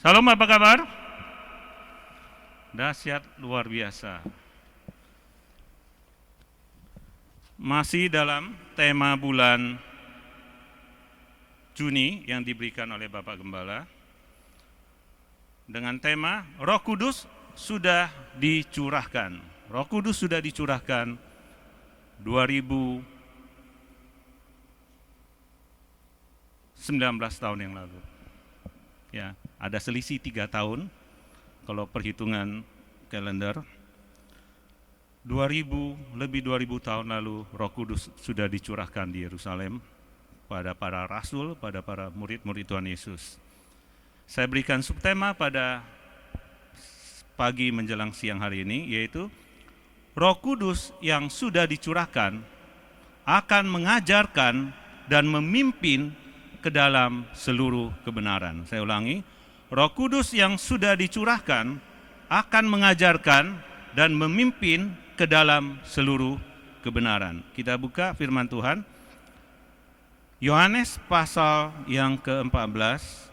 Salam, apa kabar? Dahsyat luar biasa. Masih dalam tema bulan Juni yang diberikan oleh Bapak Gembala dengan tema Roh Kudus sudah dicurahkan. Roh Kudus sudah dicurahkan 2019 tahun yang lalu. Ya, ada selisih 3 tahun kalau perhitungan kalender. 2000 tahun lalu Roh Kudus sudah dicurahkan di Yerusalem pada para rasul, pada para murid-murid Tuhan Yesus. Saya berikan subtema pada pagi menjelang siang hari ini, yaitu Roh Kudus yang sudah dicurahkan akan mengajarkan dan memimpin ke dalam seluruh kebenaran. Saya ulangi, Roh Kudus yang sudah dicurahkan akan mengajarkan dan memimpin ke dalam seluruh kebenaran. Kita buka firman Tuhan, Yohanes pasal yang ke-14,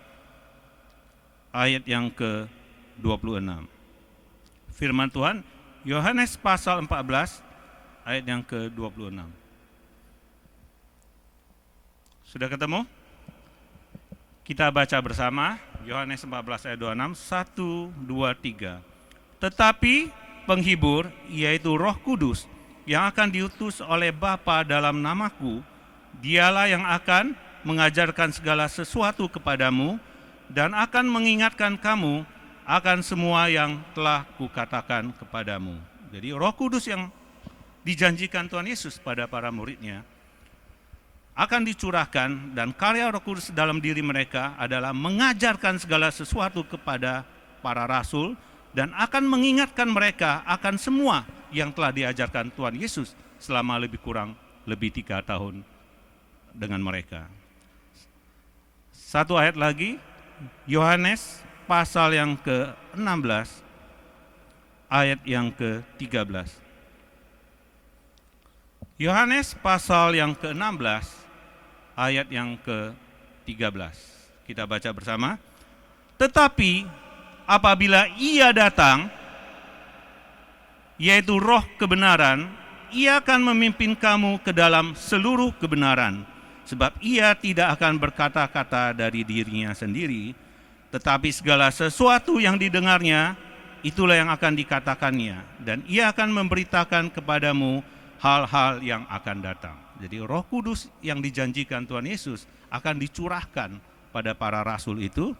ayat yang ke-26. Firman Tuhan, Yohanes pasal 14, ayat yang ke-26. Sudah ketemu? Kita baca bersama, Yohanes 14 ayat 26, 1, 2, 3. Tetapi penghibur, yaitu Roh Kudus, yang akan diutus oleh Bapa dalam namaku, dialah yang akan mengajarkan segala sesuatu kepadamu dan akan mengingatkan kamu akan semua yang telah kukatakan kepadamu. Jadi Roh Kudus yang dijanjikan Tuhan Yesus pada para muridnya akan dicurahkan, dan karya Roh Kudus dalam diri mereka adalah mengajarkan segala sesuatu kepada para rasul dan akan mengingatkan mereka akan semua yang telah diajarkan Tuhan Yesus selama lebih 3 tahun dengan mereka. Satu ayat lagi, Yohanes pasal yang ke-16, ayat yang ke-13. Yohanes pasal yang ke-16, ayat yang ke-13. Kita baca bersama. Tetapi apabila Ia datang, yaitu Roh kebenaran, Ia akan memimpin kamu ke dalam seluruh kebenaran, sebab Ia tidak akan berkata-kata dari dirinya sendiri, tetapi segala sesuatu yang didengarnya, itulah yang akan dikatakannya, dan Ia akan memberitakan kepadamu hal-hal yang akan datang. Jadi Roh Kudus yang dijanjikan Tuhan Yesus akan dicurahkan pada para rasul itu,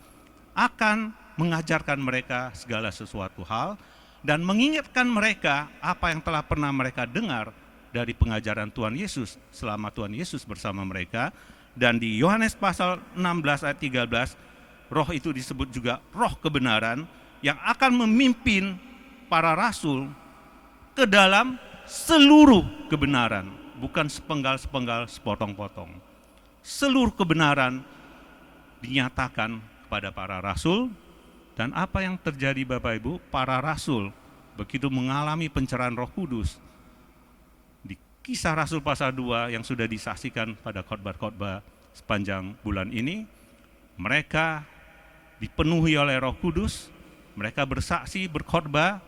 akan mengajarkan mereka segala sesuatu hal dan mengingatkan mereka apa yang telah pernah mereka dengar dari pengajaran Tuhan Yesus selama Tuhan Yesus bersama mereka. Dan di Yohanes pasal 16 ayat 13, Roh itu disebut juga Roh kebenaran yang akan memimpin para rasul ke dalam seluruh kebenaran, bukan sepenggal-sepenggal, sepotong-potong. Seluruh kebenaran dinyatakan kepada para rasul. Dan apa yang terjadi Bapak Ibu, para rasul begitu mengalami pencerahan Roh Kudus di Kisah Rasul pasal 2 yang sudah disaksikan pada khotbah-khotbah sepanjang bulan ini, mereka dipenuhi oleh Roh Kudus, mereka bersaksi, berkhotbah,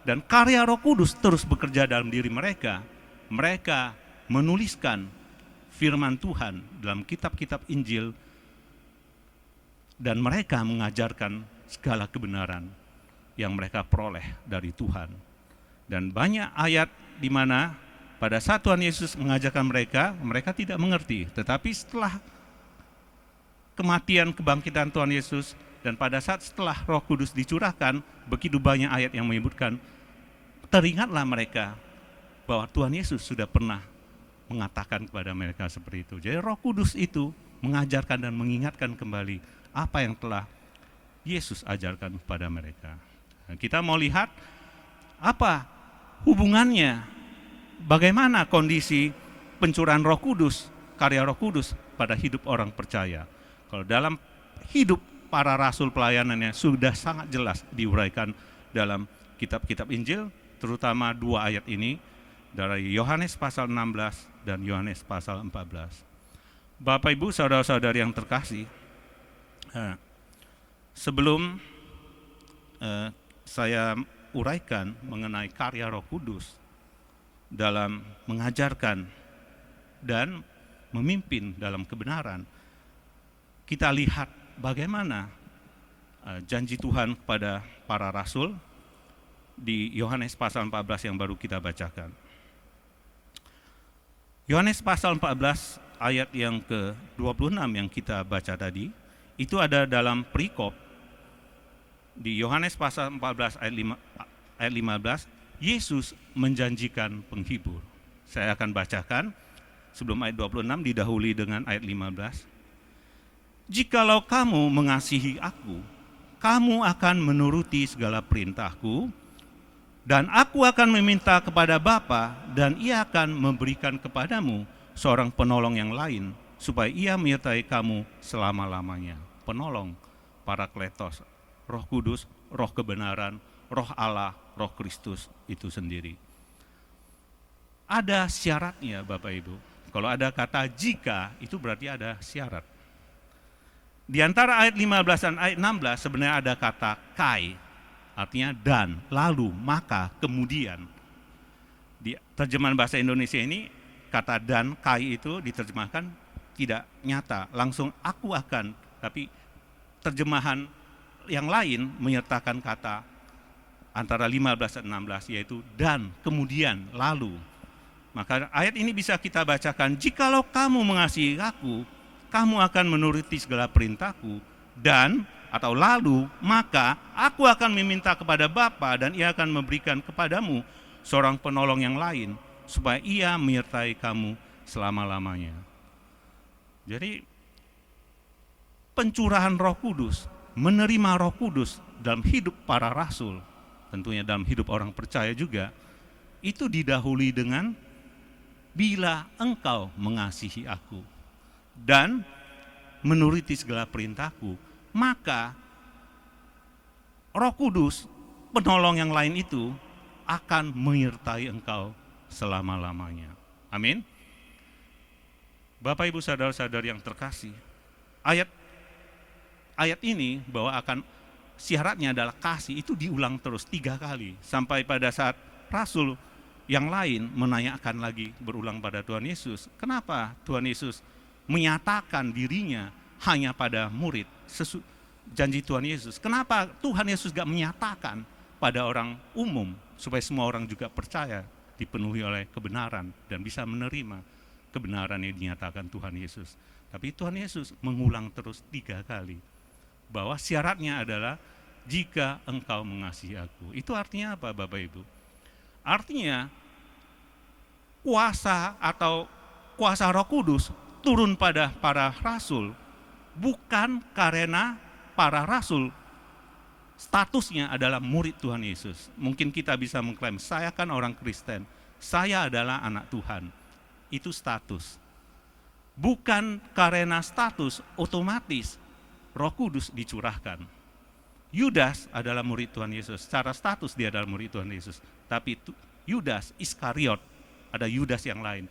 dan karya Roh Kudus terus bekerja dalam diri mereka. Mereka menuliskan firman Tuhan dalam kitab-kitab Injil, dan mereka mengajarkan segala kebenaran yang mereka peroleh dari Tuhan. Dan banyak ayat di mana pada saat Tuhan Yesus mengajarkan mereka, mereka tidak mengerti. Tetapi setelah kematian, kebangkitan Tuhan Yesus, dan pada saat setelah Roh Kudus dicurahkan, begitu banyak ayat yang menyebutkan, teringatlah mereka bahwa Tuhan Yesus sudah pernah mengatakan kepada mereka seperti itu. Jadi Roh Kudus itu mengajarkan dan mengingatkan kembali apa yang telah Yesus ajarkan kepada mereka. Nah, kita mau lihat apa hubungannya, bagaimana kondisi pencurahan Roh Kudus, karya Roh Kudus pada hidup orang percaya. Kalau dalam hidup para rasul pelayanannya sudah sangat jelas diuraikan dalam kitab-kitab Injil, terutama 2 ayat ini dari Yohanes pasal 16 dan Yohanes pasal 14. Bapak Ibu, saudara-saudari yang terkasih, Sebelum saya uraikan mengenai karya Roh Kudus dalam mengajarkan dan memimpin dalam kebenaran, kita lihat bagaimana janji Tuhan kepada para rasul di Yohanes pasal 14 yang baru kita bacakan. Yohanes pasal 14 ayat yang ke-26 yang kita baca tadi, itu ada dalam perikop di Yohanes pasal 14 ayat 15, Yesus menjanjikan penghibur. Saya akan bacakan sebelum ayat 26 didahului dengan ayat 15. Jikalau kamu mengasihi aku, kamu akan menuruti segala perintahku, dan aku akan meminta kepada Bapa, dan ia akan memberikan kepadamu seorang penolong yang lain, supaya ia menyertai kamu selama-lamanya. Penolong, Parakletos, Roh Kudus, Roh kebenaran, Roh Allah, Roh Kristus itu sendiri. Ada syaratnya Bapak Ibu. Kalau ada kata jika, itu berarti ada syarat. Di antara ayat 15 dan ayat 16 sebenarnya ada kata kai, artinya dan, lalu, maka, kemudian. Di terjemahan bahasa Indonesia ini, kata dan, kai itu diterjemahkan tidak nyata, langsung aku akan, tapi terjemahan yang lain menyertakan kata antara 15 dan 16, yaitu dan, kemudian, lalu. Maka ayat ini bisa kita bacakan, jikalau kamu mengasihi aku, kamu akan menuruti segala perintahku, dan, atau lalu, maka aku akan meminta kepada Bapa, dan ia akan memberikan kepadamu seorang penolong yang lain, supaya ia menyertai kamu selama-lamanya. Jadi, pencurahan Roh Kudus, menerima Roh Kudus dalam hidup para rasul, tentunya dalam hidup orang percaya juga, itu didahului dengan bila engkau mengasihi aku dan menuruti segala perintahku, maka Roh Kudus, penolong yang lain itu akan menyertai engkau selama-lamanya. Amin. Bapak Ibu saudara-saudari yang terkasih, ayat ini bahwa akan syaratnya adalah kasih, itu diulang terus 3 kali sampai pada saat rasul yang lain menanyakan lagi berulang pada Tuhan Yesus, kenapa Tuhan Yesus menyatakan dirinya hanya pada murid, janji Tuhan Yesus. Kenapa Tuhan Yesus gak menyatakan pada orang umum supaya semua orang juga percaya, dipenuhi oleh kebenaran dan bisa menerima kebenaran yang dinyatakan Tuhan Yesus. Tapi Tuhan Yesus mengulang terus 3 kali bahwa syaratnya adalah jika engkau mengasihi aku. Itu artinya apa Bapak Ibu? Artinya kuasa Roh Kudus turun pada para rasul bukan karena para rasul statusnya adalah murid Tuhan Yesus. Mungkin kita bisa mengklaim, saya kan orang Kristen, saya adalah anak Tuhan. Itu status. Bukan karena status otomatis Roh Kudus dicurahkan. Yudas adalah murid Tuhan Yesus, secara status dia adalah murid Tuhan Yesus. Tapi Yudas Iskariot, ada Yudas yang lain.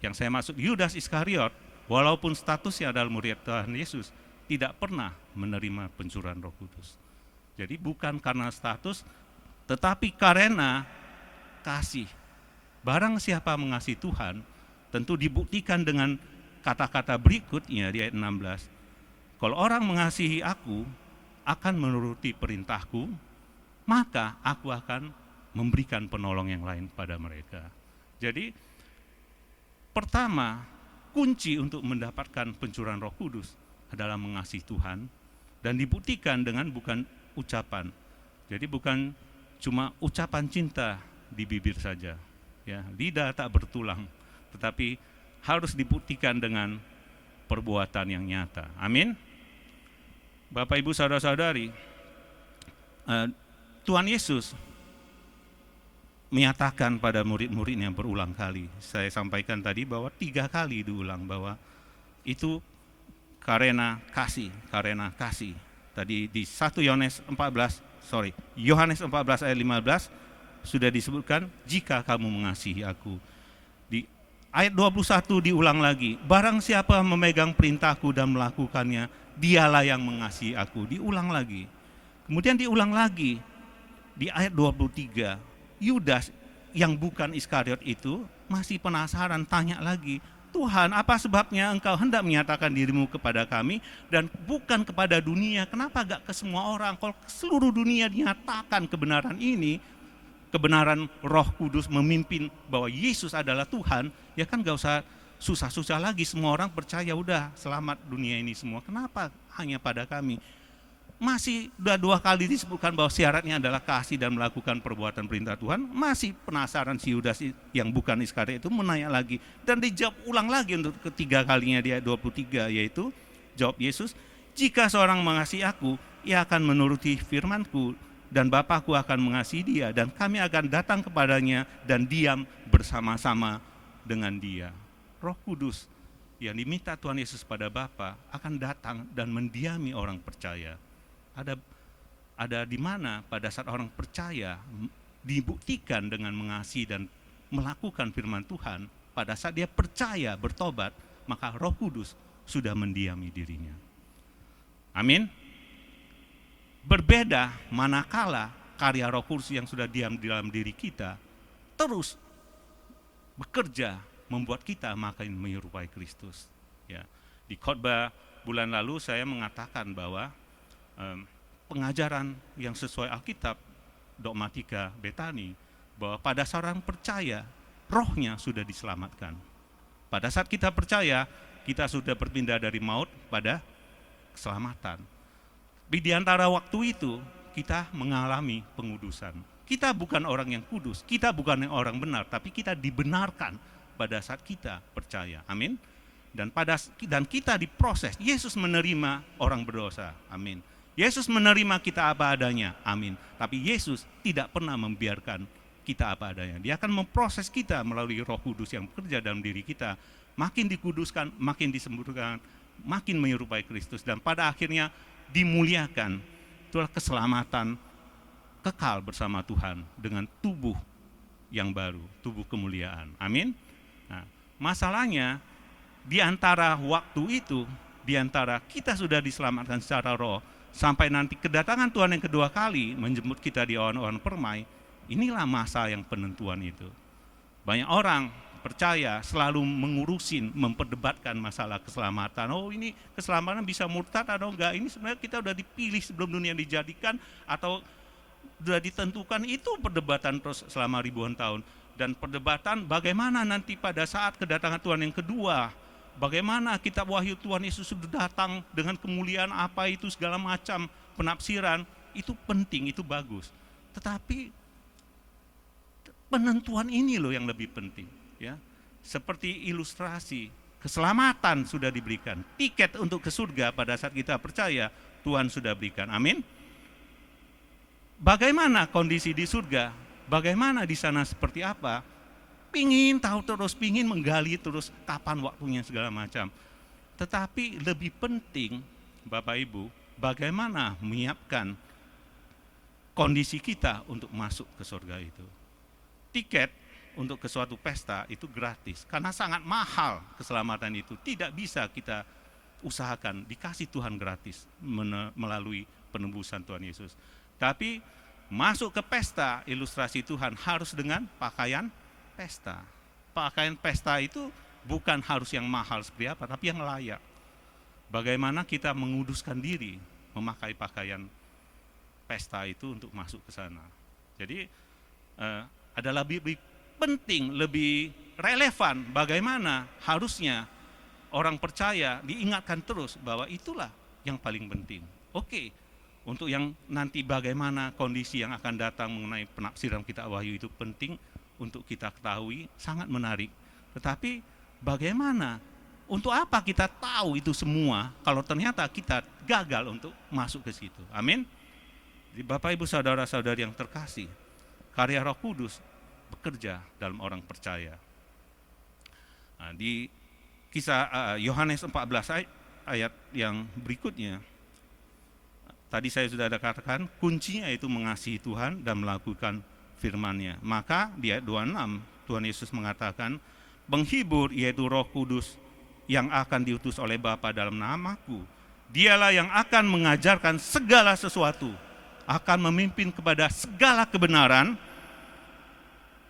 Yang saya maksud Yudas Iskariot, walaupun statusnya adalah murid Tuhan Yesus, tidak pernah menerima pencurahan Roh Kudus. Jadi bukan karena status, tetapi karena kasih. Barang siapa mengasihi Tuhan, tentu dibuktikan dengan kata-kata berikutnya di ayat 16. Kalau orang mengasihi aku, akan menuruti perintahku, maka aku akan memberikan penolong yang lain pada mereka. Jadi, pertama, kunci untuk mendapatkan pencurahan Roh Kudus adalah mengasihi Tuhan, dan dibuktikan dengan bukan ucapan. Jadi bukan cuma ucapan cinta di bibir saja, ya, lidah tak bertulang, tetapi harus dibuktikan dengan perbuatan yang nyata. Amin. Bapak Ibu saudara-saudari, Tuhan Yesus menyatakan pada murid-muridnya berulang kali. Saya sampaikan tadi bahwa 3 kali diulang bahwa itu karena kasih. Tadi di 1 Yohanes 14 ayat 15 sudah disebutkan, jika kamu mengasihi aku. Di ayat 21 diulang lagi, barang siapa memegang perintahku dan melakukannya, dialah yang mengasihi aku. Diulang lagi. Kemudian diulang lagi di ayat 23. Yudas yang bukan Iskariot itu masih penasaran, tanya lagi, Tuhan, apa sebabnya engkau hendak menyatakan dirimu kepada kami dan bukan kepada dunia? Kenapa gak ke semua orang? Kalau ke seluruh dunia dinyatakan kebenaran ini, kebenaran Roh Kudus memimpin bahwa Yesus adalah Tuhan, ya kan gak usah susah-susah lagi, semua orang percaya, udah selamat dunia ini semua. Kenapa hanya pada kami? Masih udah 2 kali disebutkan bahwa syaratnya adalah kasih dan melakukan perbuatan perintah Tuhan. Masih penasaran si Yudas yang bukan Iskariot itu menanya lagi. Dan dijawab ulang lagi untuk ketiga kalinya di ayat 23, yaitu jawab Yesus, jika seorang mengasihi aku, ia akan menuruti firmanku, dan Bapakku akan mengasihi dia, dan kami akan datang kepadanya dan diam bersama-sama dengan dia. Roh Kudus yang diminta Tuhan Yesus pada Bapa akan datang dan mendiami orang percaya. Ada di mana pada saat orang percaya dibuktikan dengan mengasihi dan melakukan firman Tuhan, pada saat dia percaya bertobat, maka Roh Kudus sudah mendiami dirinya. Amin. Berbeda manakala karya Roh Kudus yang sudah diam di dalam diri kita terus bekerja membuat kita makin menyerupai Kristus. Ya, di khotbah bulan lalu saya mengatakan bahwa pengajaran yang sesuai Alkitab, dogmatika Betani, bahwa pada seorang percaya, rohnya sudah diselamatkan. Pada saat kita percaya, kita sudah berpindah dari maut pada keselamatan. Di antara waktu itu, kita mengalami pengudusan. Kita bukan orang yang kudus, kita bukan orang benar, tapi kita dibenarkan pada saat kita percaya. Amin. Dan kita diproses. Yesus menerima orang berdosa. Amin. Yesus menerima kita apa adanya, amin. Tapi Yesus tidak pernah membiarkan kita apa adanya. Dia akan memproses kita melalui Roh Kudus yang bekerja dalam diri kita. Makin dikuduskan, makin disembuhkan, makin menyerupai Kristus. Dan pada akhirnya dimuliakan. Itulah keselamatan kekal bersama Tuhan dengan tubuh yang baru, tubuh kemuliaan. Amin. Nah, masalahnya di antara waktu itu, di antara kita sudah diselamatkan secara roh, sampai nanti kedatangan Tuhan yang kedua kali menjemput kita di awan-awan permai, inilah masa yang penentuan itu. Banyak orang percaya selalu mengurusin, memperdebatkan masalah keselamatan. Oh, ini keselamatan bisa murtad atau enggak? Ini sebenarnya kita udah dipilih sebelum dunia dijadikan atau sudah ditentukan. Itu perdebatan terus selama ribuan tahun. Dan perdebatan bagaimana nanti pada saat kedatangan Tuhan yang kedua, bagaimana kitab Wahyu Tuhan Yesus sudah datang dengan kemuliaan apa itu segala macam penafsiran, itu penting, itu bagus. Tetapi penentuan ini loh yang lebih penting, ya. Seperti ilustrasi, keselamatan sudah diberikan, tiket untuk ke surga pada saat kita percaya Tuhan sudah berikan. Amin. Bagaimana kondisi di surga? Bagaimana di sana seperti apa? Pingin tahu terus, pingin menggali terus kapan waktunya segala macam. Tetapi lebih penting, Bapak Ibu, bagaimana menyiapkan kondisi kita untuk masuk ke surga itu. Tiket untuk ke suatu pesta itu gratis, karena sangat mahal keselamatan itu. Tidak bisa kita usahakan, dikasih Tuhan gratis melalui penebusan Tuhan Yesus. Tapi masuk ke pesta, ilustrasi Tuhan harus dengan pakaian pesta. Pakaian pesta itu bukan harus yang mahal seperti apa, tapi yang layak. Bagaimana kita menguduskan diri memakai pakaian pesta itu untuk masuk ke sana. Jadi adalah lebih penting, lebih relevan bagaimana harusnya orang percaya diingatkan terus bahwa itulah yang paling penting. Oke, untuk yang nanti bagaimana kondisi yang akan datang mengenai penafsiran kitab Wahyu itu penting untuk kita ketahui, sangat menarik. Tetapi bagaimana, untuk apa kita tahu itu semua kalau ternyata kita gagal untuk masuk ke situ? Amin. Bapak Ibu saudara-saudari yang terkasih, karya Roh Kudus bekerja dalam orang percaya. Nah, di kisah Yohanes 14 ayat yang berikutnya, tadi saya sudah ada katakan, kuncinya itu mengasihi Tuhan dan melakukan firman-Nya. Maka di ayat 26 Tuhan Yesus mengatakan, penghibur yaitu Roh Kudus yang akan diutus oleh Bapa dalam namaku, Dialah yang akan mengajarkan segala sesuatu, akan memimpin kepada segala kebenaran,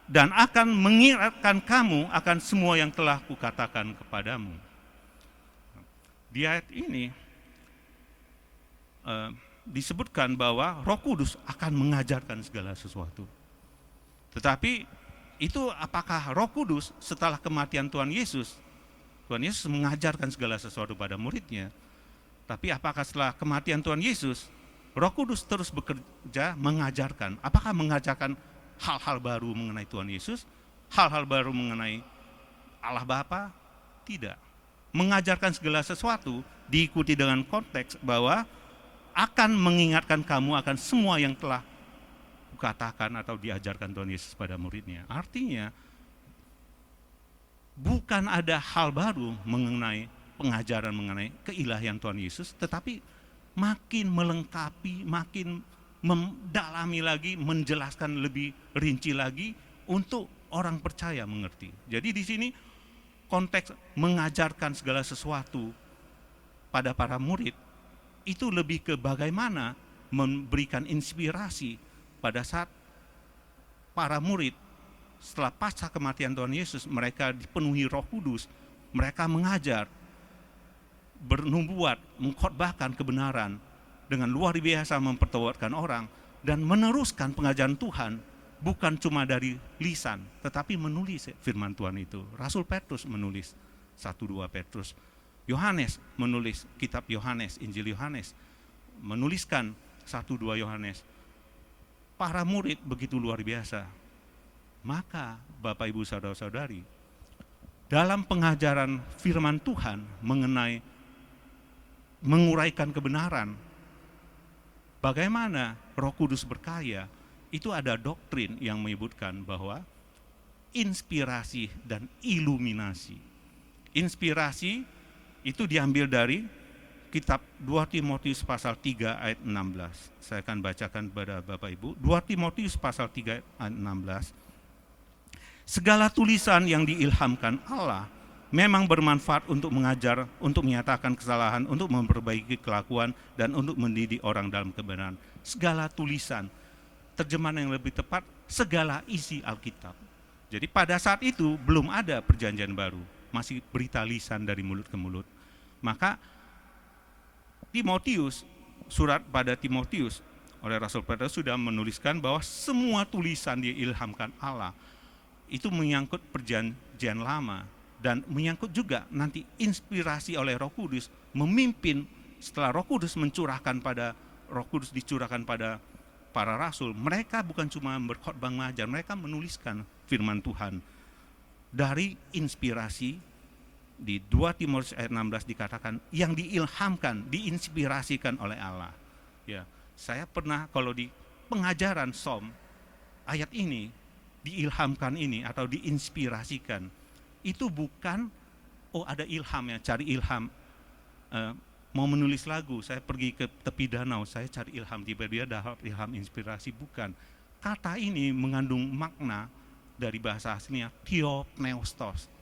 dan akan mengingatkan kamu akan semua yang telah kukatakan kepadamu. Di ayat ini disebutkan bahwa Roh Kudus akan mengajarkan segala sesuatu. Tetapi itu apakah Roh Kudus setelah kematian Tuhan Yesus mengajarkan segala sesuatu pada muridnya? Tapi apakah setelah kematian Tuhan Yesus, Roh Kudus terus bekerja mengajarkan? Apakah mengajarkan hal-hal baru mengenai Tuhan Yesus? Hal-hal baru mengenai Allah Bapa? Tidak. Mengajarkan segala sesuatu diikuti dengan konteks bahwa akan mengingatkan kamu akan semua yang telah kukatakan atau diajarkan Tuhan Yesus pada muridnya. Artinya, bukan ada hal baru mengenai pengajaran mengenai keilahian Tuhan Yesus, tetapi makin melengkapi, makin mendalami lagi, menjelaskan lebih rinci lagi untuk orang percaya mengerti. Jadi di sini konteks mengajarkan segala sesuatu pada para murid itu lebih ke bagaimana memberikan inspirasi pada saat para murid setelah pasca kematian Tuhan Yesus, mereka dipenuhi Roh Kudus, mereka mengajar, bernubuat, mengkhotbahkan kebenaran dengan luar biasa, mempertawakan orang dan meneruskan pengajaran Tuhan, bukan cuma dari lisan tetapi menulis firman Tuhan itu. Rasul Petrus menulis 1-2 Petrus, Yohanes menulis kitab Yohanes, Injil Yohanes, menuliskan 1-2 Yohanes. Para murid begitu luar biasa. Maka Bapak Ibu saudara-saudari, dalam pengajaran firman Tuhan mengenai menguraikan kebenaran, bagaimana Roh Kudus berkarya, itu ada doktrin yang menyebutkan bahwa inspirasi dan iluminasi. Inspirasi itu diambil dari kitab 2 Timotius pasal 3 ayat 16. Saya akan bacakan kepada Bapak Ibu. 2 Timotius pasal 3 ayat 16. Segala tulisan yang diilhamkan Allah memang bermanfaat untuk mengajar, untuk menyatakan kesalahan, untuk memperbaiki kelakuan, dan untuk mendidik orang dalam kebenaran. Segala tulisan, terjemahan yang lebih tepat, segala isi Alkitab. Jadi pada saat itu belum ada perjanjian baru, masih berita lisan dari mulut ke mulut. Maka Timotius, surat pada Timotius oleh Rasul Petrus sudah menuliskan bahwa semua tulisan diilhamkan Allah, itu menyangkut perjanjian lama, dan menyangkut juga nanti inspirasi oleh Roh Kudus memimpin setelah Roh Kudus dicurahkan pada para rasul. Mereka bukan cuma berkhotbah mengajar, mereka menuliskan firman Tuhan dari inspirasi. Di 2 Timotius ayat 16 dikatakan yang diilhamkan, diinspirasikan oleh Allah. Ya, saya pernah kalau di pengajaran Som, ayat ini diilhamkan ini atau diinspirasikan, itu bukan ada ilham ya, cari ilham, mau menulis lagu, saya pergi ke tepi danau, saya cari ilham, tiba-tiba dapat ilham inspirasi, bukan. Kata ini mengandung makna dari bahasa aslinya theopneustos.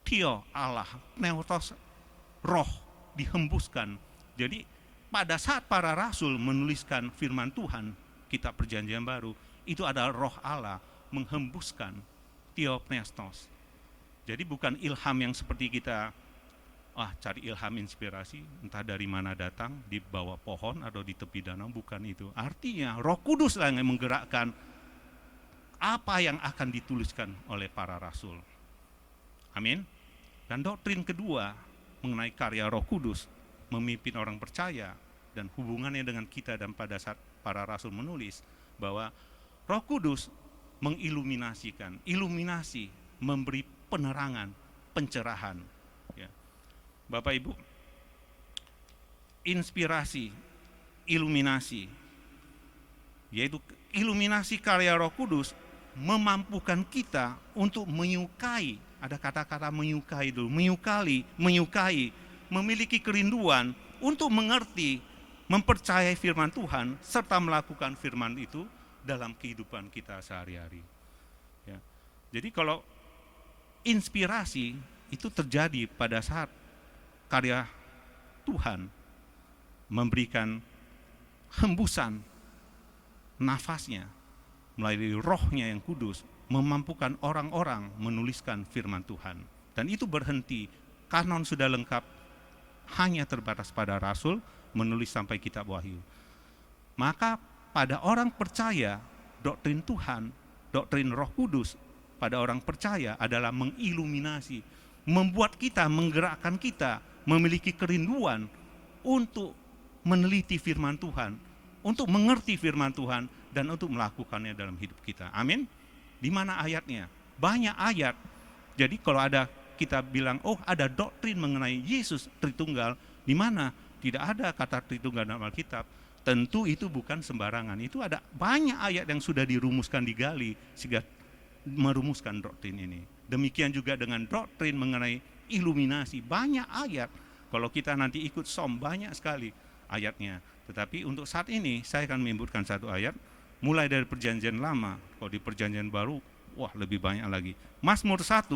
Theo Allah, pneustos roh, dihembuskan. Jadi pada saat para rasul menuliskan firman Tuhan, kitab perjanjian baru, itu ada roh Allah menghembuskan, theopneustos. Jadi bukan ilham yang seperti kita cari ilham inspirasi, entah dari mana datang, di bawah pohon atau di tepi danau, bukan itu. Artinya Roh Kudus lah yang menggerakkan apa yang akan dituliskan oleh para rasul. Amin. Dan doktrin kedua mengenai karya Roh Kudus memimpin orang percaya dan hubungannya dengan kita, dan pada saat para rasul menulis bahwa Roh Kudus mengiluminasikan, iluminasi, memberi penerangan, pencerahan. Ya. Bapak Ibu, inspirasi, iluminasi, yaitu iluminasi karya Roh Kudus memampukan kita untuk menyukai, ada kata-kata menyukai dulu, menyukai, memiliki kerinduan untuk mengerti, mempercayai firman Tuhan, serta melakukan firman itu dalam kehidupan kita sehari-hari. Ya. Jadi kalau inspirasi itu terjadi pada saat karya Tuhan memberikan hembusan nafasnya melalui rohnya yang kudus, memampukan orang-orang menuliskan firman Tuhan. Dan itu berhenti, kanon sudah lengkap, hanya terbatas pada rasul menulis sampai kitab Wahyu. Maka pada orang percaya, doktrin Tuhan, doktrin Roh Kudus pada orang percaya adalah mengiluminasi, membuat kita, menggerakkan kita, memiliki kerinduan untuk meneliti firman Tuhan, untuk mengerti firman Tuhan, dan untuk melakukannya dalam hidup kita. Amin. Di mana ayatnya? Banyak ayat. Jadi kalau ada kita bilang, oh ada doktrin mengenai Yesus Tritunggal, di mana tidak ada kata Tritunggal dalam Alkitab, tentu itu bukan sembarangan. Itu ada banyak ayat yang sudah dirumuskan, digali, sehingga merumuskan doktrin ini. Demikian juga dengan doktrin mengenai iluminasi, banyak ayat. Kalau kita nanti ikut SOM, banyak sekali ayatnya. Tetapi untuk saat ini, saya akan menyebutkan satu ayat, mulai dari perjanjian lama. Kalau di perjanjian baru, wah lebih banyak lagi. Mazmur 1,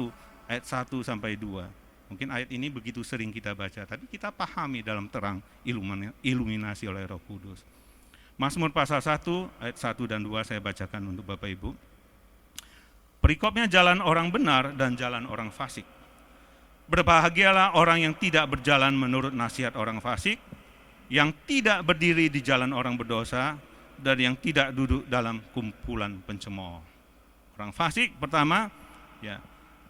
ayat 1 sampai 2. Mungkin ayat ini begitu sering kita baca, tapi kita pahami dalam terang iluminasi oleh Roh Kudus. Mazmur pasal 1, ayat 1 dan 2 saya bacakan untuk Bapak Ibu. Perikopnya jalan orang benar dan jalan orang fasik. Berbahagialah orang yang tidak berjalan menurut nasihat orang fasik, yang tidak berdiri di jalan orang berdosa, dan yang tidak duduk dalam kumpulan pencemooh. Orang fasik pertama, ya,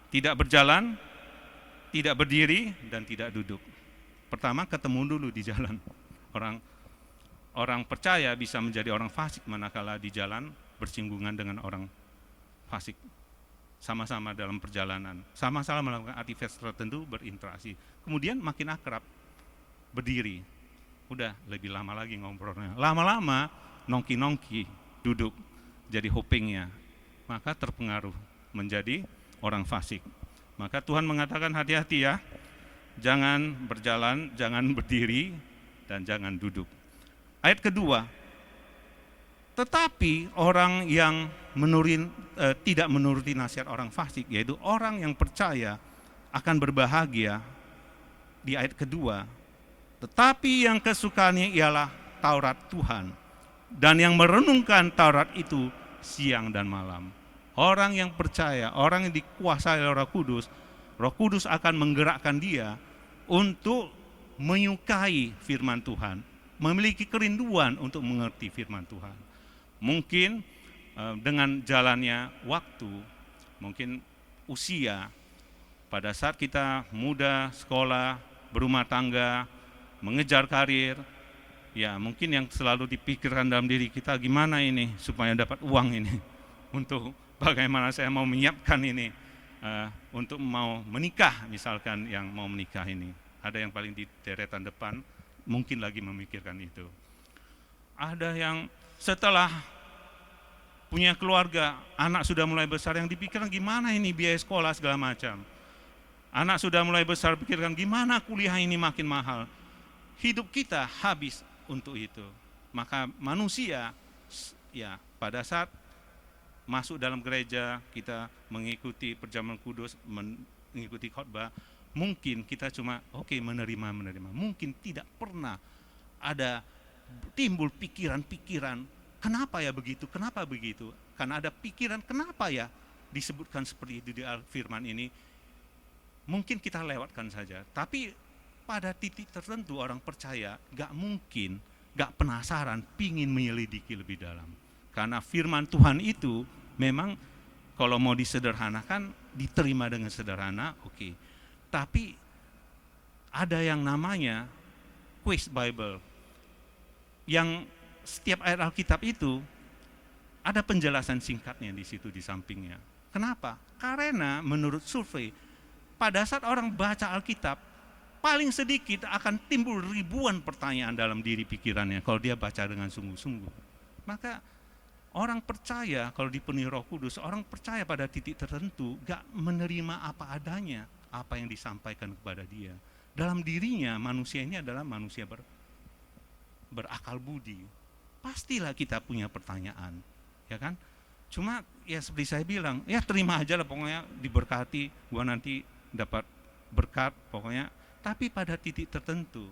tidak berjalan, tidak berdiri, dan tidak duduk. Pertama ketemu dulu di jalan. Orang percaya bisa menjadi orang fasik manakala di jalan bersinggungan dengan orang fasik. Sama-sama dalam perjalanan, sama-sama melakukan aktivitas tertentu, berinteraksi. Kemudian makin akrab, berdiri. Udah lebih lama lagi ngobrolnya. Lama-lama nongki-nongki, duduk, jadi hopingnya. Maka terpengaruh menjadi orang fasik. Maka Tuhan mengatakan hati-hati ya, jangan berjalan, jangan berdiri, dan jangan duduk. Ayat kedua, tetapi orang yang tidak menuruti nasihat orang fasik, yaitu orang yang percaya akan berbahagia, di ayat kedua, tetapi yang kesukaannya ialah Taurat Tuhan, dan yang merenungkan Taurat itu siang dan malam. Orang yang percaya, orang yang dikuasai oleh Roh Kudus akan menggerakkan dia untuk menyukai firman Tuhan, memiliki kerinduan untuk mengerti firman Tuhan. Mungkin dengan jalannya waktu, mungkin usia, pada saat kita muda, sekolah, berumah tangga, mengejar karir, ya mungkin yang selalu dipikirkan dalam diri kita, gimana ini supaya dapat uang ini, untuk bagaimana saya mau menyiapkan ini, untuk mau menikah, misalkan yang mau menikah ini. Ada yang paling di deretan depan, mungkin lagi memikirkan itu. Ada yang setelah punya keluarga, anak sudah mulai besar, yang dipikirkan gimana ini biaya sekolah segala macam. Anak sudah mulai besar, pikirkan gimana kuliah ini makin mahal. Hidup kita habis untuk itu. Maka manusia, ya pada saat masuk dalam gereja, kita mengikuti perjamuan kudus, mengikuti khotbah, mungkin kita cuma menerima. Mungkin tidak pernah ada timbul pikiran-pikiran, kenapa ya begitu, kenapa begitu. Karena ada pikiran, kenapa ya disebutkan seperti itu di firman ini. Mungkin kita lewatkan saja, tapi pada titik tertentu orang percaya gak mungkin, gak penasaran, pingin menyelidiki lebih dalam. Karena firman Tuhan itu memang kalau mau disederhanakan, diterima dengan sederhana, oke. Tapi ada yang namanya quiz Bible, yang setiap ayat Alkitab itu ada penjelasan singkatnya di situ di sampingnya. Kenapa? Karena menurut survei, pada saat orang baca Alkitab, paling sedikit akan timbul ribuan pertanyaan dalam diri pikirannya kalau dia baca dengan sungguh-sungguh. Maka orang percaya kalau dipenuhi Roh Kudus, orang percaya pada titik tertentu gak menerima apa adanya, apa yang disampaikan kepada dia. Dalam dirinya manusia ini adalah manusia berakal budi. Pastilah kita punya pertanyaan, ya kan? Cuma ya seperti saya bilang, ya terima aja lah, pokoknya diberkati, gua nanti dapat berkat pokoknya. Tapi pada titik tertentu,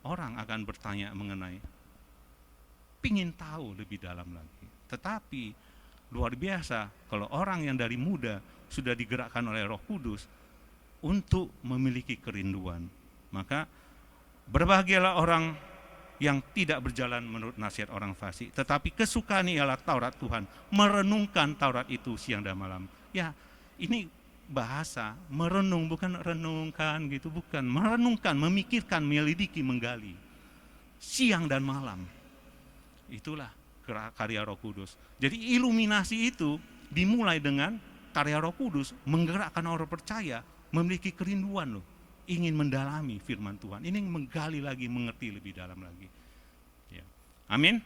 orang akan bertanya mengenai, pingin tahu lebih dalam lagi. Tetapi luar biasa kalau orang yang dari muda sudah digerakkan oleh Roh Kudus untuk memiliki kerinduan. Maka berbahagialah orang yang tidak berjalan menurut nasihat orang fasik, tetapi kesukaan ialah Taurat Tuhan, merenungkan Taurat itu siang dan malam. Ya, ini bahasa merenung, bukan renungkan gitu, bukan. Merenungkan, memikirkan, menyelidiki, menggali siang dan malam. Itulah karya Roh Kudus. Jadi iluminasi itu dimulai dengan karya Roh Kudus, menggerakkan orang percaya memiliki kerinduan loh, ingin mendalami firman Tuhan, ingin menggali lagi, mengerti lebih dalam lagi. Ya. Amin.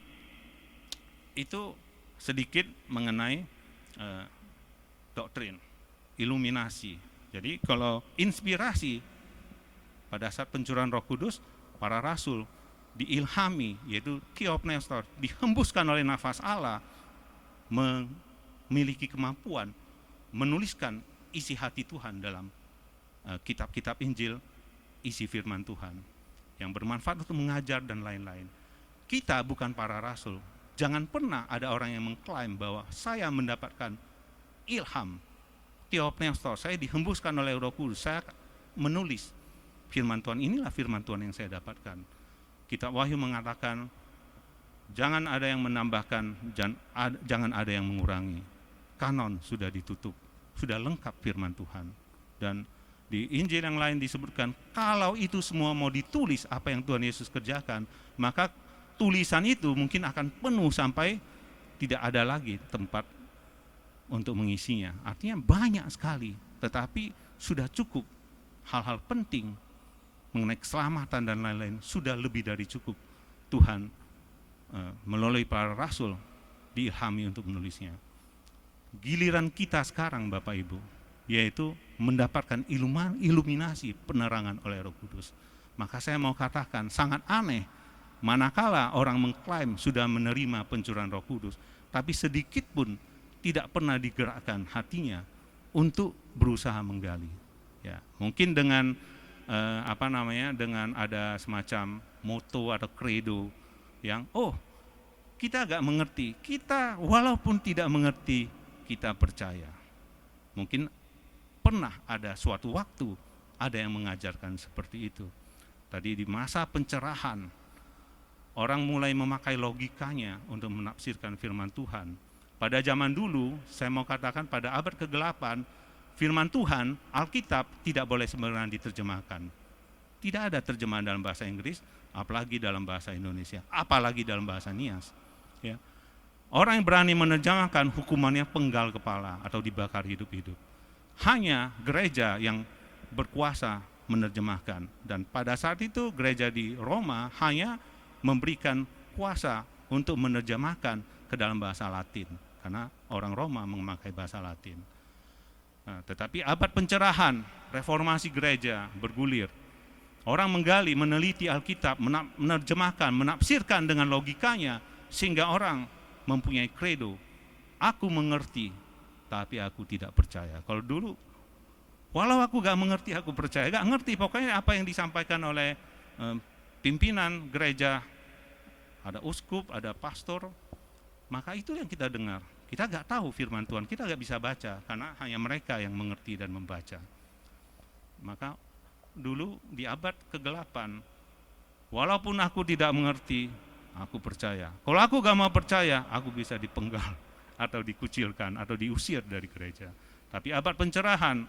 Itu sedikit mengenai doktrin iluminasi. Jadi kalau inspirasi pada saat pencurahan Roh Kudus, para rasul diilhami, yaitu theopneustos, dihembuskan oleh nafas Allah, memiliki kemampuan menuliskan isi hati Tuhan dalam kitab-kitab Injil, isi firman Tuhan yang bermanfaat untuk mengajar dan lain-lain. Kita bukan para rasul. Jangan pernah ada orang yang mengklaim bahwa saya mendapatkan ilham, theopneustos, saya dihembuskan oleh Roh Kudus, saya menulis firman Tuhan. Inilah firman Tuhan yang saya dapatkan. Kitab Wahyu mengatakan, jangan ada yang menambahkan, jangan ada yang mengurangi. Kanon sudah ditutup, sudah lengkap firman Tuhan. Dan di Injil yang lain disebutkan, kalau itu semua mau ditulis apa yang Tuhan Yesus kerjakan, maka tulisan itu mungkin akan penuh sampai tidak ada lagi tempat untuk mengisinya. Artinya banyak sekali, tetapi sudah cukup. Hal-hal penting mengenai keselamatan dan lain-lain sudah lebih dari cukup. Tuhan melalui para rasul diilhami untuk menulisnya. Giliran kita sekarang Bapak Ibu, yaitu mendapatkan iluminasi penerangan oleh Roh Kudus. Maka saya mau katakan sangat aneh manakala orang mengklaim sudah menerima pencurahan Roh Kudus, tapi sedikit pun tidak pernah digerakkan hatinya untuk berusaha menggali. Ya, mungkin dengan dengan ada semacam moto atau credo yang kita agak mengerti, kita walaupun tidak mengerti kita percaya. Mungkin pernah ada suatu waktu ada yang mengajarkan seperti itu. Tadi di masa pencerahan orang mulai memakai logikanya untuk menafsirkan firman Tuhan. Pada zaman dulu, saya mau katakan pada abad ke-8, firman Tuhan, Alkitab tidak boleh sembarangan diterjemahkan. Tidak ada terjemahan dalam bahasa Inggris, apalagi dalam bahasa Indonesia, apalagi dalam bahasa Nias. Ya. Orang yang berani menerjemahkan hukumannya penggal kepala atau dibakar hidup-hidup. Hanya gereja yang berkuasa menerjemahkan. Dan pada saat itu gereja di Roma hanya memberikan kuasa untuk menerjemahkan ke dalam bahasa Latin. Karena orang Roma memakai bahasa Latin. Nah, tetapi abad pencerahan, reformasi gereja bergulir. Orang menggali, meneliti Alkitab, menerjemahkan, menafsirkan dengan logikanya, sehingga orang mempunyai credo, aku mengerti, tapi aku tidak percaya. Kalau dulu, walau aku gak mengerti, aku percaya. Gak ngerti, pokoknya apa yang disampaikan oleh pimpinan gereja, ada uskup, ada pastor, maka itu yang kita dengar. Kita gak tahu firman Tuhan, kita gak bisa baca, karena hanya mereka yang mengerti dan membaca. Maka dulu di abad ke-8, walaupun aku tidak mengerti, aku percaya. Kalau aku gak mau percaya, aku bisa dipenggal atau dikucilkan atau diusir dari gereja. Tapi abad pencerahan,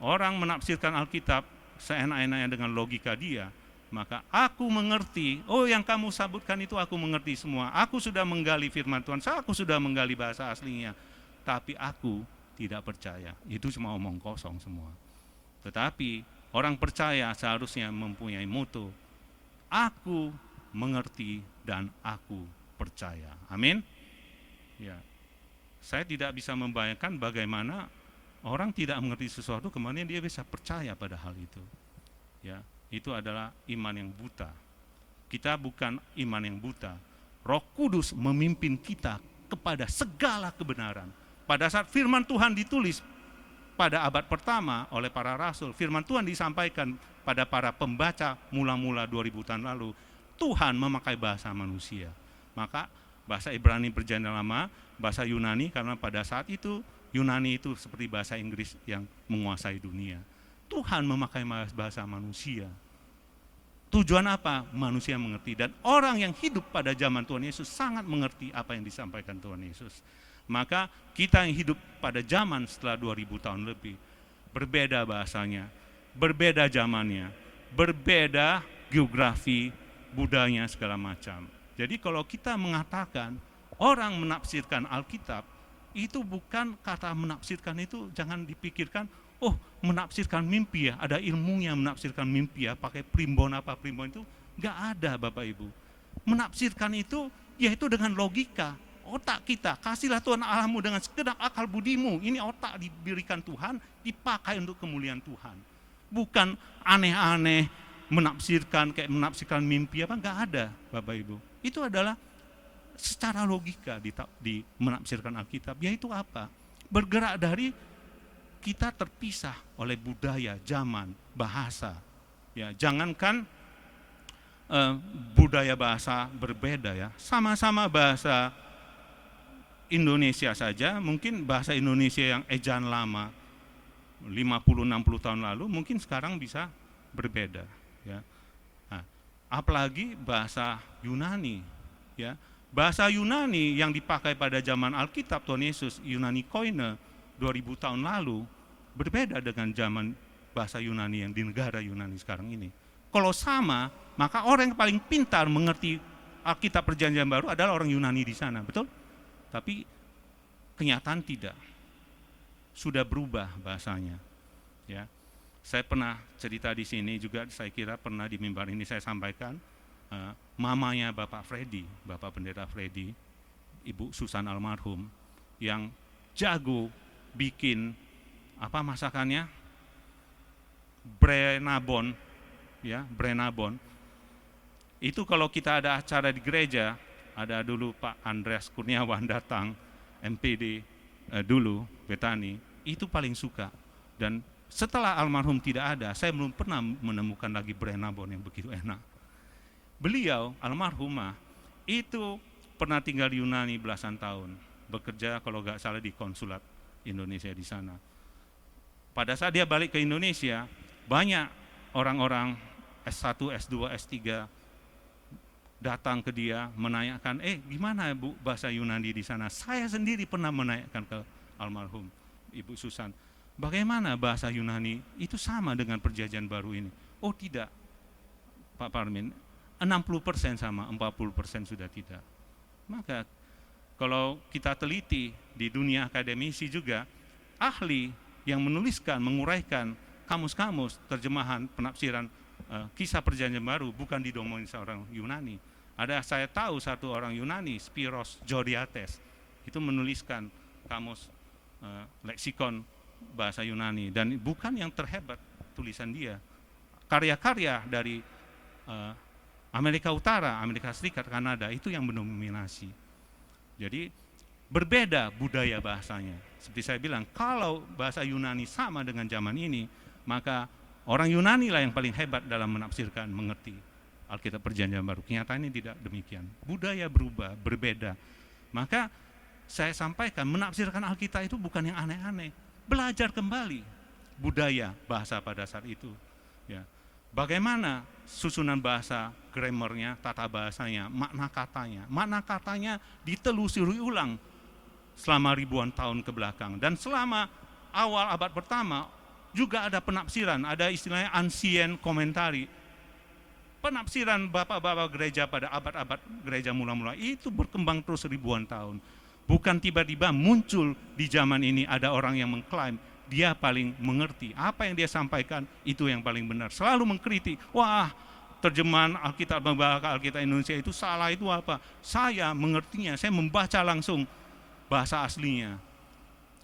orang menafsirkan Alkitab seenak-enaknya dengan logika dia, maka aku mengerti, yang kamu sebutkan itu aku mengerti semua. Aku sudah menggali firman Tuhan, aku sudah menggali bahasa aslinya, tapi aku tidak percaya. Itu cuma omong kosong semua. Tetapi orang percaya seharusnya mempunyai moto, aku mengerti dan aku percaya. Amin. Ya. Saya tidak bisa membayangkan bagaimana orang tidak mengerti sesuatu kemudian dia bisa percaya pada hal itu. Ya, itu adalah iman yang buta. Kita bukan iman yang buta. Roh Kudus memimpin kita kepada segala kebenaran. Pada saat firman Tuhan ditulis pada abad pertama oleh para rasul, firman Tuhan disampaikan pada para pembaca mula-mula 2000 tahun lalu, Tuhan memakai bahasa manusia. Maka bahasa Ibrani Perjanjian Lama, bahasa Yunani, karena pada saat itu Yunani itu seperti bahasa Inggris yang menguasai dunia. Tuhan memakai bahasa manusia. Tujuan apa? Manusia mengerti, dan orang yang hidup pada zaman Tuhan Yesus sangat mengerti apa yang disampaikan Tuhan Yesus. Maka kita yang hidup pada zaman setelah 2000 tahun lebih, berbeda bahasanya, berbeda zamannya, berbeda geografi, budayanya, segala macam. Jadi kalau kita mengatakan orang menafsirkan Alkitab, itu bukan kata menafsirkan itu, jangan dipikirkan, oh menafsirkan mimpi ya, ada ilmunya menafsirkan mimpi ya, pakai primbon apa primbon itu, nggak ada Bapak Ibu. Menafsirkan itu, yaitu dengan logika, otak kita, kasihlah Tuhan Allahmu dengan segenap akal budimu, ini otak diberikan Tuhan, dipakai untuk kemuliaan Tuhan. Bukan aneh-aneh, menafsirkan kayak menafsirkan mimpi apa, nggak ada Bapak Ibu. Itu adalah secara logika di menafsirkan Alkitab, yaitu apa? Bergerak dari kita terpisah oleh budaya, zaman, bahasa. Ya, jangankan budaya bahasa berbeda ya, sama-sama bahasa Indonesia saja, mungkin bahasa Indonesia yang ejaan lama 50-60 tahun lalu mungkin sekarang bisa berbeda ya. Nah, apalagi bahasa Yunani ya. Bahasa Yunani yang dipakai pada zaman Alkitab Tuhan Yesus, Yunani Koine 2000 tahun lalu, berbeda dengan zaman bahasa Yunani yang di negara Yunani sekarang ini. Kalau sama, maka orang yang paling pintar mengerti Alkitab Perjanjian Baru adalah orang Yunani di sana, betul? Tapi kenyataan tidak. Sudah berubah bahasanya. Ya. Saya pernah cerita di sini juga, saya kira pernah di mimbar ini saya sampaikan, mamanya Bapak Freddy, Bapak Pendeta Freddy, Ibu Susan almarhum, yang jago bikin apa masakannya? Brenabon, ya, Brenabon. Itu kalau kita ada acara di gereja, ada dulu Pak Andreas Kurniawan datang, MPD dulu, Betani, itu paling suka. Dan setelah almarhum tidak ada, saya belum pernah menemukan lagi Brenabon yang begitu enak. Beliau, almarhumah, itu pernah tinggal di Yunani belasan tahun, bekerja kalau nggak salah di konsulat Indonesia di sana. Pada saat dia balik ke Indonesia, banyak orang-orang S1, S2, S3 datang ke dia menanyakan, gimana Bu bahasa Yunani di sana? Saya sendiri pernah menanyakan ke almarhum Ibu Susan, bagaimana bahasa Yunani itu sama dengan Perjanjian Baru ini? Oh tidak, Pak Parmin, 60% sama, 40% sudah tidak. Maka kalau kita teliti di dunia akademisi juga, ahli yang menuliskan, menguraikan kamus-kamus, terjemahan, penafsiran kisah Perjanjian Baru bukan didomongin seorang Yunani. Ada, saya tahu satu orang Yunani, Spiros Zodhiates, itu menuliskan kamus leksikon bahasa Yunani, dan bukan yang terhebat tulisan dia. Karya-karya dari Amerika Utara, Amerika Serikat, Kanada, itu yang mendominasi. Jadi berbeda budaya bahasanya. Seperti saya bilang, kalau bahasa Yunani sama dengan zaman ini, maka orang Yunani lah yang paling hebat dalam menafsirkan, mengerti Alkitab Perjanjian Baru. Kenyataannya tidak demikian. Budaya berubah, berbeda. Maka saya sampaikan, menafsirkan Alkitab itu bukan yang aneh-aneh. Belajar kembali budaya bahasa pada saat itu. Ya. Bagaimana susunan bahasa, grammarnya, tata bahasanya, makna katanya ditelusuri ulang selama ribuan tahun ke belakang. Dan selama awal abad pertama juga ada penafsiran, ada istilahnya ancient commentary. Penafsiran bapak-bapak gereja pada abad-abad gereja mula-mula itu berkembang terus ribuan tahun. Bukan tiba-tiba muncul di zaman ini ada orang yang mengklaim dia paling mengerti, apa yang dia sampaikan itu yang paling benar. Selalu mengkritik, wah terjemahan Alkitab Alkitab Indonesia itu salah, itu apa? Saya mengertinya, saya membaca langsung bahasa aslinya.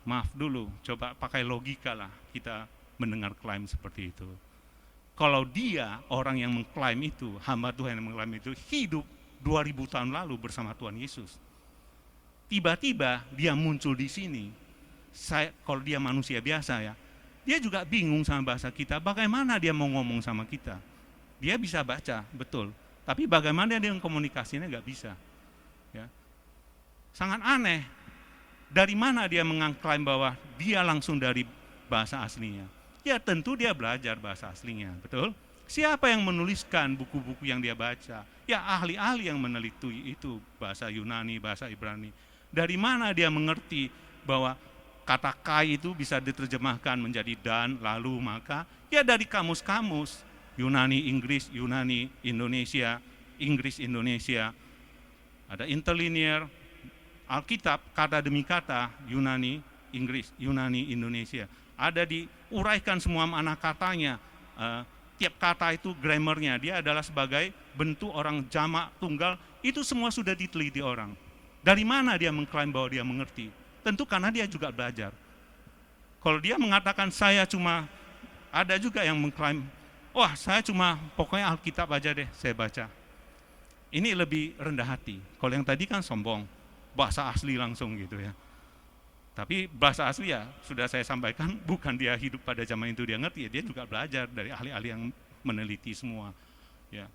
Maaf dulu, coba pakai logika lah kita mendengar klaim seperti itu. Kalau dia, orang yang mengklaim itu, hamba Tuhan yang mengklaim itu, hidup 2000 tahun lalu bersama Tuhan Yesus. Tiba-tiba dia muncul di sini. Kalau dia manusia biasa ya, dia juga bingung sama bahasa kita, bagaimana dia mau ngomong sama kita. Dia bisa baca, betul, tapi bagaimana dia komunikasinya nggak bisa. Ya. Sangat aneh, dari mana dia mengklaim bahwa dia langsung dari bahasa aslinya. Ya tentu dia belajar bahasa aslinya, betul. Siapa yang menuliskan buku-buku yang dia baca? Ya ahli-ahli yang meneliti itu, bahasa Yunani, bahasa Ibrani. Dari mana dia mengerti bahwa kata kai itu bisa diterjemahkan menjadi dan, lalu, maka? Ya dari kamus-kamus, Yunani, Inggris, Yunani, Indonesia, Inggris, Indonesia. Ada interlinear, Alkitab, kata demi kata, Yunani, Inggris, Yunani, Indonesia. Ada diuraikan semua makna katanya, tiap kata itu grammarnya, dia adalah sebagai bentuk orang jamak, tunggal, itu semua sudah diteliti orang. Dari mana dia mengklaim bahwa dia mengerti? Tentu karena dia juga belajar. Kalau dia mengatakan saya cuma, ada juga yang mengklaim, wah saya cuma pokoknya Alkitab aja deh saya baca. Ini lebih rendah hati. Kalau yang tadi kan sombong, bahasa asli langsung gitu ya. Tapi bahasa asli ya sudah saya sampaikan, bukan dia hidup pada zaman itu dia ngerti, ya dia juga belajar dari ahli-ahli yang meneliti semua. Ya.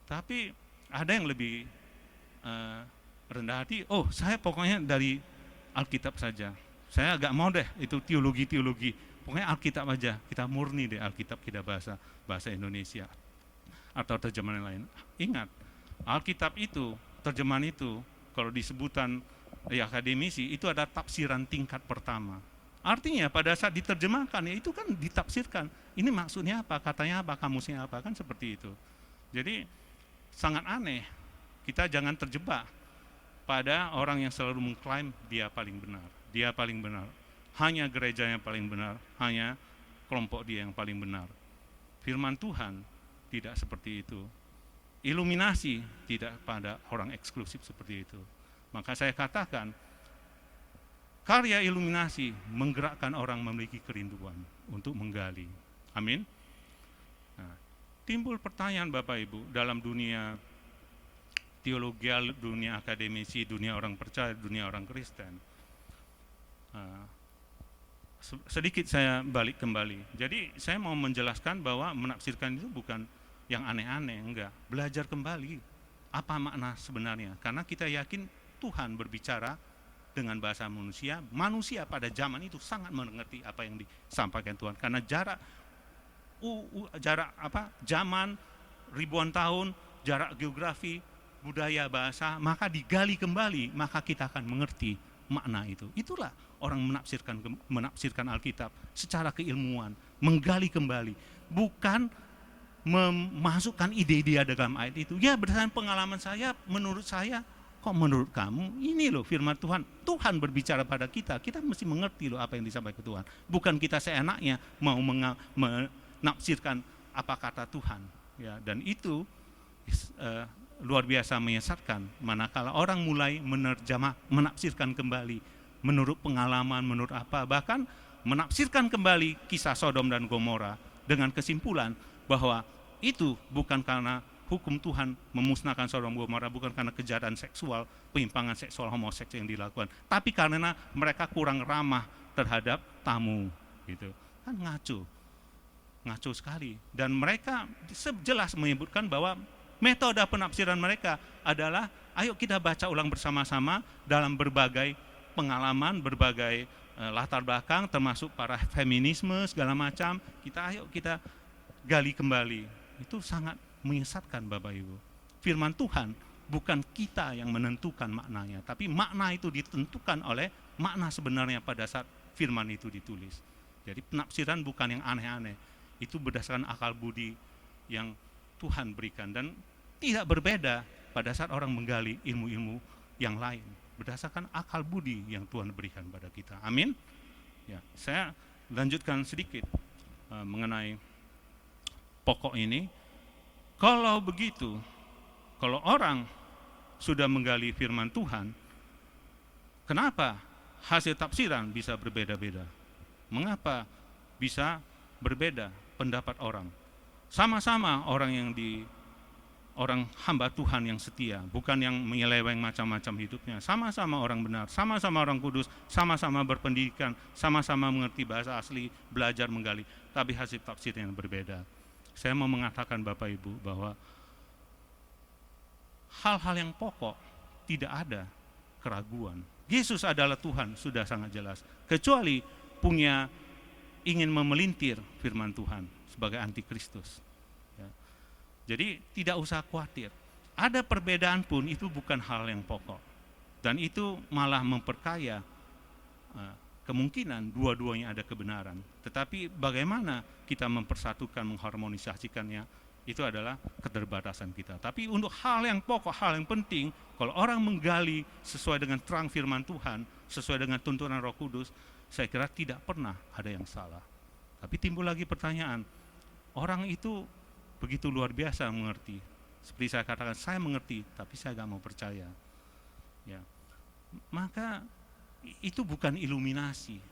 Tapi ada yang lebih rendah hati, oh saya pokoknya dari Alkitab saja. Saya agak mau deh itu teologi-teologi, pokoknya Alkitab aja, kita murni deh Alkitab, kita bahasa Indonesia atau terjemahan lain. Ingat, Alkitab itu, terjemahan itu, kalau disebutan akademisi itu ada tafsiran tingkat pertama. Artinya pada saat diterjemahkan ya itu kan ditafsirkan. Ini maksudnya apa, katanya apa, kamusnya apa, kan seperti itu. Jadi sangat aneh. Kita jangan terjebak pada orang yang selalu mengklaim dia paling benar. Dia paling benar. Hanya gereja yang paling benar, hanya kelompok dia yang paling benar. Firman Tuhan tidak seperti itu. Iluminasi tidak pada orang eksklusif seperti itu. Maka saya katakan, karya iluminasi menggerakkan orang memiliki kerinduan untuk menggali. Amin. Nah, timbul pertanyaan Bapak Ibu, dalam dunia teologi, dunia akademisi, dunia orang percaya, dunia orang Kristen. Sedikit saya balik kembali. Jadi saya mau menjelaskan bahwa menafsirkan itu bukan yang aneh-aneh, enggak. Belajar kembali apa makna sebenarnya. Karena kita yakin Tuhan berbicara dengan bahasa manusia. Manusia pada zaman itu sangat mengerti apa yang disampaikan Tuhan. Karena zaman ribuan tahun, jarak geografi, budaya, bahasa, maka digali kembali, maka kita akan mengerti makna itu. Itulah orang menafsirkan Alkitab secara keilmuan, menggali kembali, bukan memasukkan ide-ide dalam ayat itu. Ya berdasarkan pengalaman saya, menurut saya, kok menurut kamu? Ini loh firman Tuhan. Tuhan berbicara pada kita. Kita mesti mengerti loh apa yang disampaikan Tuhan. Bukan kita seenaknya mau menafsirkan apa kata Tuhan. Ya, dan itu luar biasa menyesatkan. Manakala orang mulai menafsirkan kembali menurut pengalaman, menurut apa, bahkan menafsirkan kembali kisah Sodom dan Gomora dengan kesimpulan bahwa itu bukan karena hukum Tuhan memusnahkan Sodom dan Gomora, bukan karena kejahatan seksual, penyimpangan seksual homoseks yang dilakukan, tapi karena mereka kurang ramah terhadap tamu, gitu. Kan ngaco sekali. Dan mereka jelas menyebutkan bahwa metode penafsiran mereka adalah, ayo kita baca ulang bersama-sama dalam berbagai pengalaman, berbagai latar belakang, termasuk para feminisme segala macam. Ayo kita gali kembali. Itu sangat menyesatkan Bapak Ibu. Firman Tuhan bukan kita yang menentukan maknanya, tapi makna itu ditentukan oleh makna sebenarnya pada saat firman itu ditulis. Jadi penafsiran bukan yang aneh-aneh, itu berdasarkan akal budi yang Tuhan berikan, dan tidak berbeda pada saat orang menggali ilmu-ilmu yang lain, berdasarkan akal budi yang Tuhan berikan pada kita. Amin. Ya, saya lanjutkan sedikit mengenai pokok ini. Kalau begitu, kalau orang sudah menggali firman Tuhan, kenapa hasil tafsiran bisa berbeda-beda? Mengapa bisa berbeda pendapat orang? Sama-sama orang yang orang hamba Tuhan yang setia, bukan yang menyeleweng macam-macam hidupnya. Sama-sama orang benar, sama-sama orang kudus, sama-sama berpendidikan, sama-sama mengerti bahasa asli, belajar menggali, tapi hasil tafsir yang berbeda. Saya mau mengatakan Bapak Ibu bahwa hal-hal yang pokok tidak ada keraguan. Yesus adalah Tuhan, sudah sangat jelas. Kecuali punya ingin memelintir firman Tuhan sebagai antikristus. Ya. Jadi tidak usah khawatir. Ada perbedaan pun itu bukan hal yang pokok. Dan itu malah memperkaya kemungkinan dua-duanya ada kebenaran. Tetapi bagaimana kita mempersatukan, mengharmonisasikannya, itu adalah keterbatasan kita. Tapi untuk hal yang pokok, hal yang penting, kalau orang menggali sesuai dengan terang firman Tuhan, sesuai dengan tuntunan Roh Kudus, saya kira tidak pernah ada yang salah. Tapi timbul lagi pertanyaan, orang itu begitu luar biasa mengerti. Seperti saya katakan, saya mengerti, tapi saya gak mau percaya. Ya. Maka itu bukan iluminasi.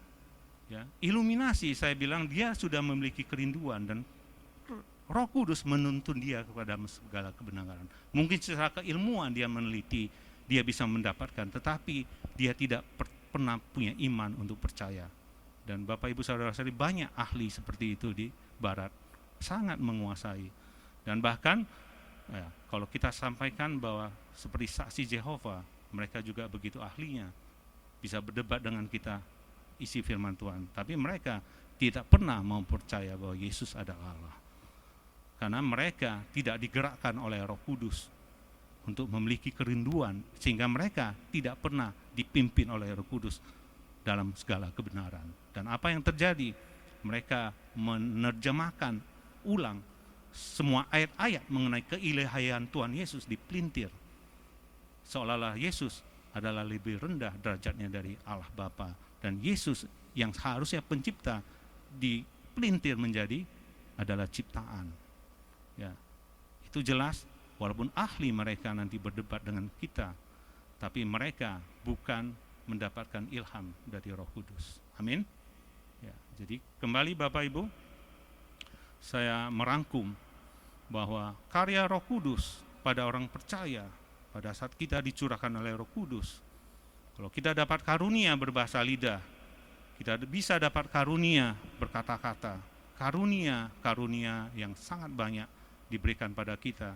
Ya. Iluminasi, saya bilang dia sudah memiliki kerinduan dan Roh Kudus menuntun dia kepada segala kebenaran. Mungkin secara keilmuan dia meneliti, dia bisa mendapatkan, tetapi dia tidak pernah punya iman untuk percaya. Dan Bapak Ibu Saudara-saudari, banyak ahli seperti itu di Barat, sangat menguasai. Dan bahkan ya, kalau kita sampaikan bahwa seperti saksi Jehovah, mereka juga begitu ahlinya, bisa berdebat dengan kita isi firman Tuhan, tapi mereka tidak pernah mau percaya bahwa Yesus adalah Allah. Karena mereka tidak digerakkan oleh Roh Kudus untuk memiliki kerinduan, sehingga mereka tidak pernah dipimpin oleh Roh Kudus dalam segala kebenaran. Dan apa yang terjadi? Mereka menerjemahkan ulang semua ayat-ayat mengenai keilahian Tuhan Yesus dipelintir, seolah-olah Yesus adalah lebih rendah derajatnya dari Allah Bapa, dan Yesus yang seharusnya pencipta dipelintir menjadi adalah ciptaan. Ya, itu jelas. Walaupun ahli mereka nanti berdebat dengan kita, tapi mereka bukan mendapatkan ilham dari Roh Kudus. Amin. Ya, jadi kembali Bapak Ibu, saya merangkum bahwa karya Roh Kudus pada orang percaya pada saat kita dicurahkan oleh Roh Kudus. Kalau kita dapat karunia berbahasa lidah, kita bisa dapat karunia berkata-kata, karunia yang sangat banyak diberikan pada kita.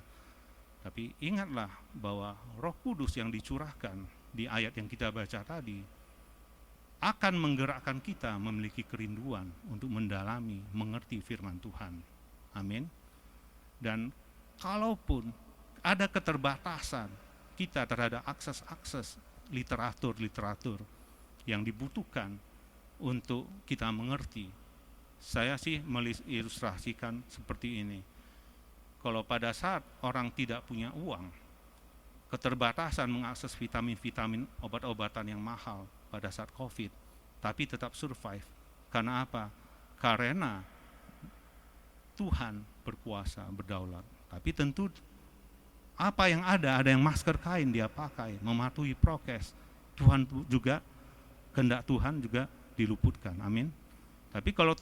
Tapi ingatlah bahwa Roh Kudus yang dicurahkan di ayat yang kita baca tadi akan menggerakkan kita memiliki kerinduan untuk mendalami, mengerti firman Tuhan. Amin. Dan kalaupun ada keterbatasan kita terhadap akses literatur yang dibutuhkan untuk kita mengerti, saya sih mengilustrasikan seperti ini. Kalau pada saat orang tidak punya uang, keterbatasan mengakses vitamin-vitamin, obat-obatan yang mahal pada saat COVID, tapi tetap survive. Karena apa? Karena Tuhan berkuasa, berdaulat. Tapi tentu apa yang ada yang masker kain dia pakai, mematuhi prokes. Tuhan juga, kehendak Tuhan juga diluputkan. Amin. Tapi kalau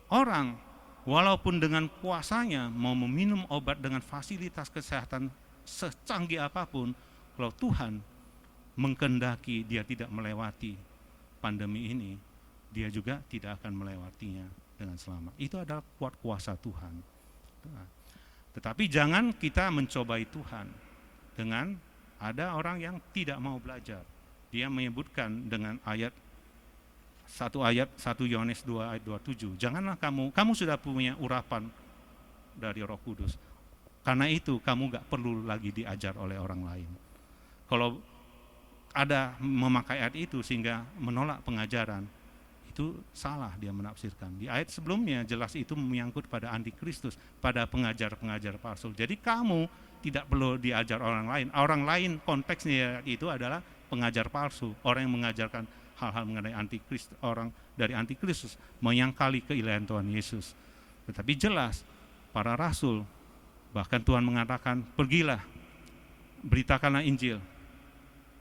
orang walaupun dengan kuasanya mau meminum obat dengan fasilitas kesehatan secanggih apapun, kalau Tuhan mengkehendaki dia tidak melewati pandemi ini, dia juga tidak akan melewatinya dengan selamat. Itu adalah kuasa Tuhan. Tetapi jangan kita mencobai Tuhan dengan ada orang yang tidak mau belajar. Dia menyebutkan dengan satu ayat 1 Yohanes 2 ayat 27. Janganlah kamu sudah punya urapan dari Roh Kudus. Karena itu kamu gak perlu lagi diajar oleh orang lain. Kalau ada memakai ayat itu sehingga menolak pengajaran, itu salah dia menafsirkan. Di ayat sebelumnya jelas itu menyangkut pada antikristus, pada pengajar-pengajar palsu. Jadi kamu tidak perlu diajar orang lain. Orang lain konteksnya itu adalah pengajar palsu, orang yang mengajarkan hal-hal mengenai antikristus, orang dari antikristus menyangkali keilahian Tuhan Yesus. Tetapi jelas para rasul, bahkan Tuhan mengatakan, pergilah, beritakanlah Injil,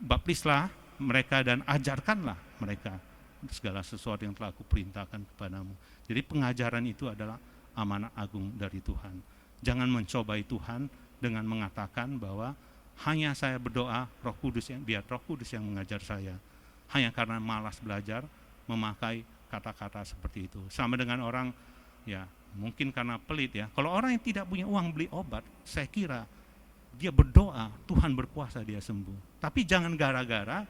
baptislah mereka dan ajarkanlah mereka segala sesuatu yang telah aku perintahkan kepadamu. Jadi pengajaran itu adalah amanat agung dari Tuhan. Jangan mencobai Tuhan dengan mengatakan bahwa hanya saya berdoa biar Roh Kudus yang mengajar saya. Hanya karena malas belajar memakai kata-kata seperti itu. Sama dengan orang, ya mungkin karena pelit ya. Kalau orang yang tidak punya uang beli obat, saya kira dia berdoa, Tuhan berkuasa dia sembuh. Tapi jangan gara-gara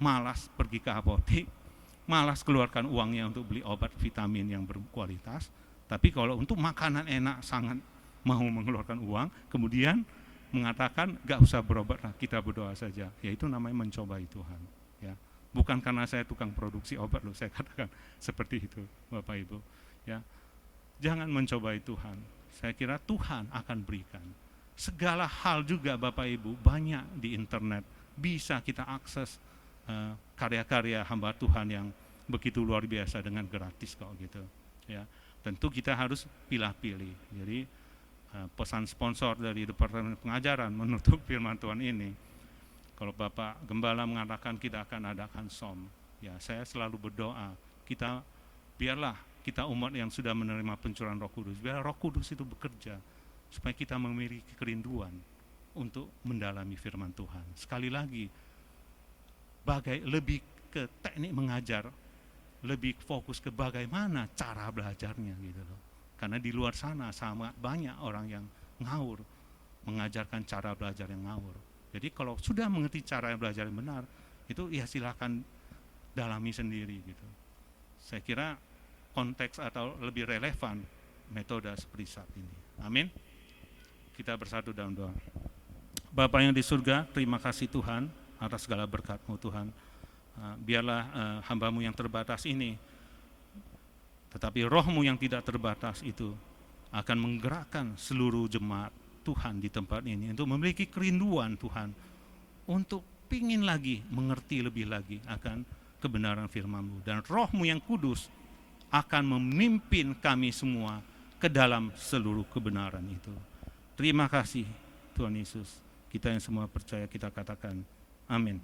malas pergi ke apotek, malas keluarkan uangnya untuk beli obat vitamin yang berkualitas, tapi kalau untuk makanan enak sangat mau mengeluarkan uang, kemudian mengatakan gak usah berobat lah, kita berdoa saja. Ya itu namanya mencobai Tuhan. Ya, bukan karena saya tukang produksi obat loh, saya katakan seperti itu, Bapak Ibu. Ya, jangan mencobai Tuhan. Saya kira Tuhan akan berikan. Segala hal juga Bapak Ibu banyak di internet, bisa kita akses karya-karya hamba Tuhan yang begitu luar biasa dengan gratis kok gitu. Ya, tentu kita harus pilih-pilih. Jadi pesan sponsor dari Departemen Pengajaran menutup firman Tuhan ini. Kalau Bapak Gembala mengatakan kita akan adakan SOM, ya saya selalu berdoa, biarlah kita umat yang sudah menerima pencurahan Roh Kudus, biar Roh Kudus itu bekerja supaya kita memiliki kerinduan untuk mendalami firman Tuhan. Sekali lagi, lebih ke teknik mengajar, lebih fokus ke bagaimana cara belajarnya gitu loh. Karena di luar sana sama banyak orang yang ngawur, mengajarkan cara belajar yang ngawur. Jadi kalau sudah mengerti cara belajar yang benar, itu ya silakan dalami sendiri gitu. Saya kira konteks atau lebih relevan metode seperti saat ini. Amin. Kita bersatu dalam doa. Bapa yang di surga, terima kasih Tuhan atas segala berkat-Mu Tuhan. Biarlah hamba-Mu yang terbatas ini, tetapi Roh-Mu yang tidak terbatas itu akan menggerakkan seluruh jemaat Tuhan di tempat ini untuk memiliki kerinduan Tuhan, untuk pingin lagi mengerti lebih lagi akan kebenaran firman-Mu. Dan Roh-Mu yang kudus akan memimpin kami semua ke dalam seluruh kebenaran itu. Terima kasih Tuhan Yesus. Kita yang semua percaya kita katakan amin.